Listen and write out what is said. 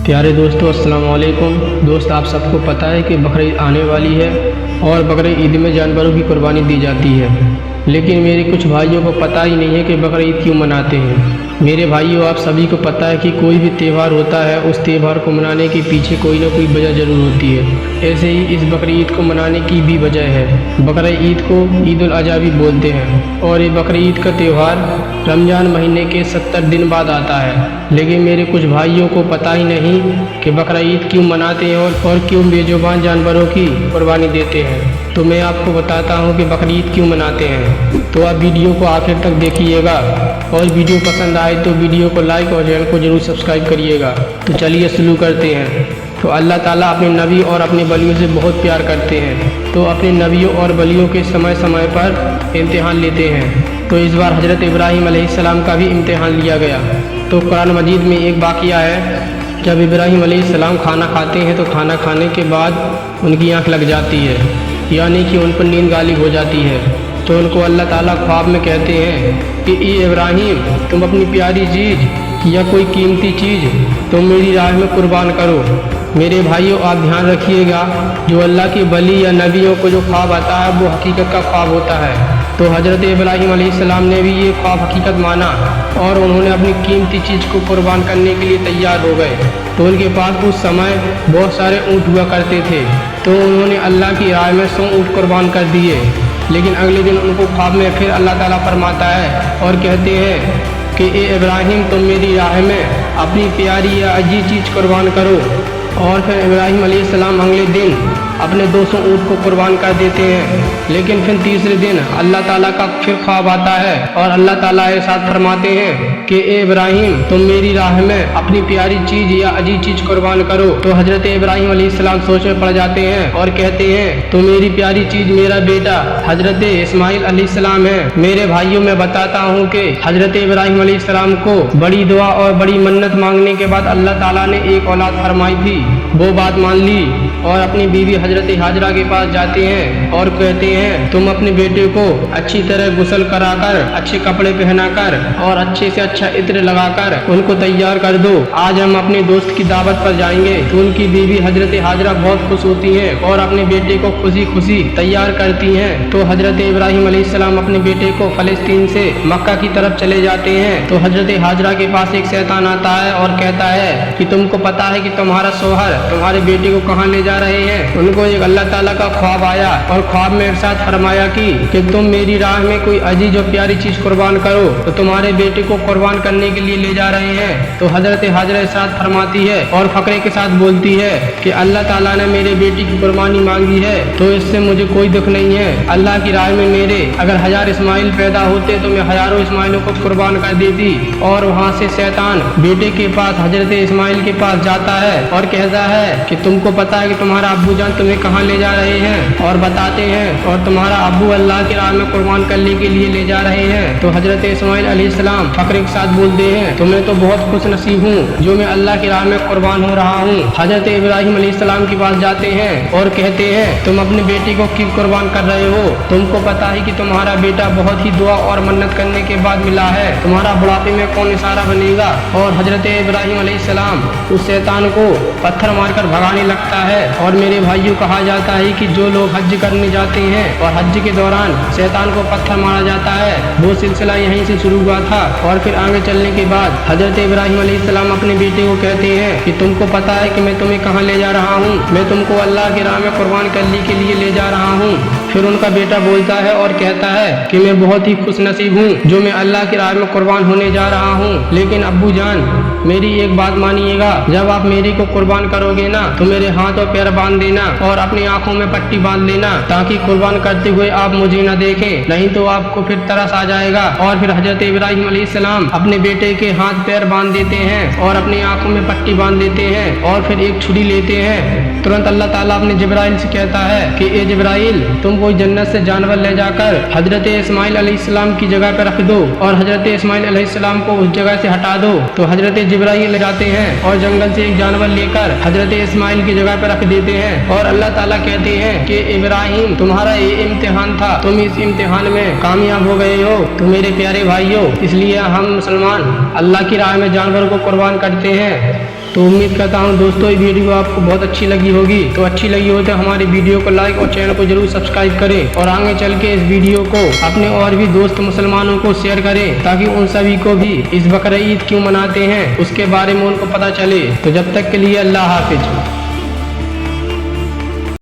प्यारे दोस्तों अस्सलाम वालेकुम। दोस्त आप सबको पता है कि बकरीद आने वाली है और बकरीद में जानवरों की कुर्बानी दी जाती है, लेकिन मेरे कुछ भाइयों को पता ही नहीं है कि बकरीद क्यों मनाते हैं। मेरे भाइयों, आप सभी को पता है कि कोई भी त्यौहार होता है, उस त्यौहार को मनाने के पीछे कोई ना कोई वजह ज़रूर होती है। ऐसे ही इस बकरीद को मनाने की भी वजह है। बकरीद को ईद उल अज़हा भी बोलते हैं और ये बकरीद का त्यौहार रमज़ान महीने के 70 दिन बाद आता है, लेकिन मेरे कुछ भाइयों को पता ही नहीं कि बकरीद क्यों मनाते हैं और क्यों बेजुबान जानवरों की कुर्बानी देते हैं। तो मैं आपको बताता हूँ कि बकरीद क्यों मनाते हैं। तो आप वीडियो को आखिर तक देखिएगा और वीडियो पसंद आए तो वीडियो को लाइक और चैनल को ज़रूर सब्सक्राइब करिएगा। तो चलिए शुरू करते हैं। तो अल्लाह ताला अपने नबी और अपने वलियों से बहुत प्यार करते हैं, तो अपने नबियों और वलियों के समय समय पर इम्तिहान लेते हैं। तो इस बार हज़रत इब्राहीम अलैहिस्सलाम का भी इम्तिहान लिया गया। तो कुरान मजीद में एक वाक़या है, जब इब्राहीम अलैहिस्सलाम खाना खाते हैं तो खाना खाने के बाद उनकी आँख लग जाती है, यानी कि उन पर नींद गालिब हो जाती है। तो उनको अल्लाह ताला ख्वाब में कहते हैं कि ए इब्राहीम, तुम अपनी प्यारी चीज़ या कोई कीमती चीज़ तुम मेरी राह में कुर्बान करो। मेरे भाइयों, आप ध्यान रखिएगा, जो अल्लाह के वली या नबियों को जो ख्वाब आता है वो हकीकत का ख्वाब होता है। तो हज़रत इब्राहीम अलैहिस्सलाम ने भी ये ख्वाब हकीकत माना और उन्होंने अपनी कीमती चीज़ को कुर्बान करने के लिए तैयार हो गए। तो उनके पास उस समय बहुत सारे ऊँट हुआ करते थे, तो उन्होंने अल्लाह की राह में 100 ऊँट कुर्बान कर दिए। लेकिन अगले दिन उनको ख्वाब में फिर अल्लाह ताला फरमाता है और कहते हैं कि ए इब्राहीम, तुम मेरी राह में अपनी प्यारी या अजीज चीज़ कुर्बान करो। और फिर इब्राहीम अलैहिस्सलाम अगले दिन अपने 200 ऊँट को कुर्बान कर देते हैं। लेकिन फिर तीसरे दिन अल्लाह ताला का फिर ख्वाब आता है और अल्लाह ताला इरशाद फरमाते हैं कि ए इब्राहीम, तुम मेरी राह में अपनी प्यारी चीज़ या अजीज चीज़ कुर्बान करो। तो हज़रत इब्राहीम अलैहिस्सलाम सोच में पड़ जाते हैं और कहते हैं, तो मेरी प्यारी चीज़ मेरा बेटा हज़रत इस्माइल अलैहिस्सलाम है। मेरे भाइयों, मैं बताता हूँ कि हज़रत इब्राहीम अलैहिस्सलाम को बड़ी दुआ और बड़ी मन्नत मांगने के बाद अल्लाह ताला ने एक औलाद फरमाई थी। वो बात मान ली और अपनी बीवी हज़रत हाजरा के पास जाते हैं और कहते हैं, तुम अपने बेटे को अच्छी तरह गुस्ल कराकर, अच्छे कपड़े पहनाकर और अच्छे से अच्छा इत्र लगाकर उनको तैयार कर दो। आज हम अपने दोस्त की दावत पर जाएंगे। तो उनकी बीवी हज़रत हाजरा बहुत खुश होती हैं और अपने बेटे को खुशी खुशी तैयार करती हैं। तो हज़रत इब्राहीम अलैहिस्सलाम अपने बेटे को फ़लस्तीन से मक्का की तरफ चले जाते हैं। तो हज़रत हाजरा के पास एक शैतान आता है और कहता है कि तुमको पता है कि तुम्हारा शौहर तुम्हारे बेटे को कहाँ ले जा रहे हैं। उनको एक अल्लाह ताला का ख्वाब आया और ख्वाब में इरशाद फरमाया कि तुम मेरी राह में कोई अजीज और प्यारी चीज़ कुर्बान करो, तो तुम्हारे बेटे को कुर्बान करने के लिए ले जा रहे हैं। तो हज़रत हाजरा इरशाद फरमाती है और फ़क्रे के साथ बोलती है कि अल्लाह ताला ने मेरे बेटी की कुर्बानी मांगी है, तो इससे मुझे कोई दुख नहीं है। अल्लाह की राह में मेरे अगर 1000 इस्माइल पैदा होते तो मैं हज़ारों इस्माइलों को कुर्बान कर देती। और वहाँ से शैतान बेटे के पास हज़रत इस्माइल के पास जाता है और कहता है कि तुमको पता है कि तुम्हारा अब्बू जान तुम्हें कहाँ ले जा रहे हैं, और बताते हैं और तुम्हारा अब्बू अल्लाह की राह में कुर्बान करने के लिए ले जा रहे हैं। तो हज़रत इस्माइल अलैहिस्सलाम फ़क्रे के साथ बोलते हैं, तो मैं तो बहुत खुश नसीब हूँ जो मैं अल्लाह की राह में कुर्बान हो रहा हूँ। हज़रत इब्राहीम अलैहिस्सलाम के पास जाते हैं और कहते हैं, तुम अपने बेटे को क्यों कुर्बान कर रहे हो? तुमको पता है कि तुम्हारा बेटा बहुत ही दुआ और मन्नत करने के बाद मिला है, तुम्हारा बुढ़ापे में कौन इशारा बनेगा। और हज़रत इब्राहीम अलैहिस्सलाम उस शैतान को पत्थर मारकर भगाने लगता है। और मेरे भाइयों, कहा जाता है कि जो लोग हज करने जाते हैं और हज के दौरान शैतान को पत्थर मारा जाता है, वो सिलसिला यहीं से शुरू हुआ था। और फिर आगे चलने के बाद हज़रत इब्राहीम अलैहिस्सलाम अपने बेटे को कहते हैं कि तुमको पता है कि मैं तुम्हें कहाँ ले जा रहा हूँ, मैं तुमको अल्लाह की राह में कुर्बान करने के लिए ले जा रहा हूँ। फिर उनका बेटा बोलता है और कहता है कि मैं बहुत ही खुश नसीब हूँ जो मैं अल्लाह की राह में कुर्बान होने जा रहा हूँ। लेकिन अब्बू जान, मेरी एक बात मानिएगा, जब आप मेरी को कुर्बान करोगे ना तो मेरे हाथ और पैर बांध देना और अपनी आंखों में पट्टी बांध लेना, ताकि कुर्बान करते हुए आप मुझे न देखें, नहीं तो आपको फिर तरस आ जाएगा। और फिर हज़रत इब्राहीम अलैहिस्सलाम अपने बेटे के हाथ पैर बांध देते हैं और अपनी आंखों में पट्टी बांध देते हैं और फिर एक छुरी लेते हैं। तुरंत अल्लाह ताला अपने जिब्राइल से कहता है कि ए जिब्राइल, तुम कोई जन्नत से जानवर ले जाकर हज़रत इस्माइल अलैहिस्सलाम की जगह पर रख दो और हज़रत इस्माइल अलैहिस्सलाम को उस जगह से हटा दो। तो हज़रत जिब्राइल ले जाते हैं और जंगल से एक जानवर लेकर हज़रत इस्माइल की जगह पर रख देते हैं। और अल्लाह ताला कहते हैं कि इब्राहिम, तुम्हारा ये इम्तिहान था, तुम इस इम्तिहान में कामयाब हो गए हो। तो मेरे प्यारे भाइयों, इसलिए हम मुसलमान अल्लाह की राह में जानवर को कुर्बान करते हैं। تو امید کرتا ہوں دوستوں یہ ویڈیو آپ کو بہت اچھی لگی ہوگی، تو اچھی لگی ہو تو ہماری ویڈیو کو لائک اور چینل کو ضرور سبسکرائب کریں، اور آگے چل کے اس ویڈیو کو اپنے اور بھی دوست مسلمانوں کو شیئر کریں تاکہ ان سبھی کو بھی اس بقرعید کیوں مناتے ہیں اس کے بارے میں ان کو پتہ چلے۔ تو جب تک کے لیے اللہ حافظ۔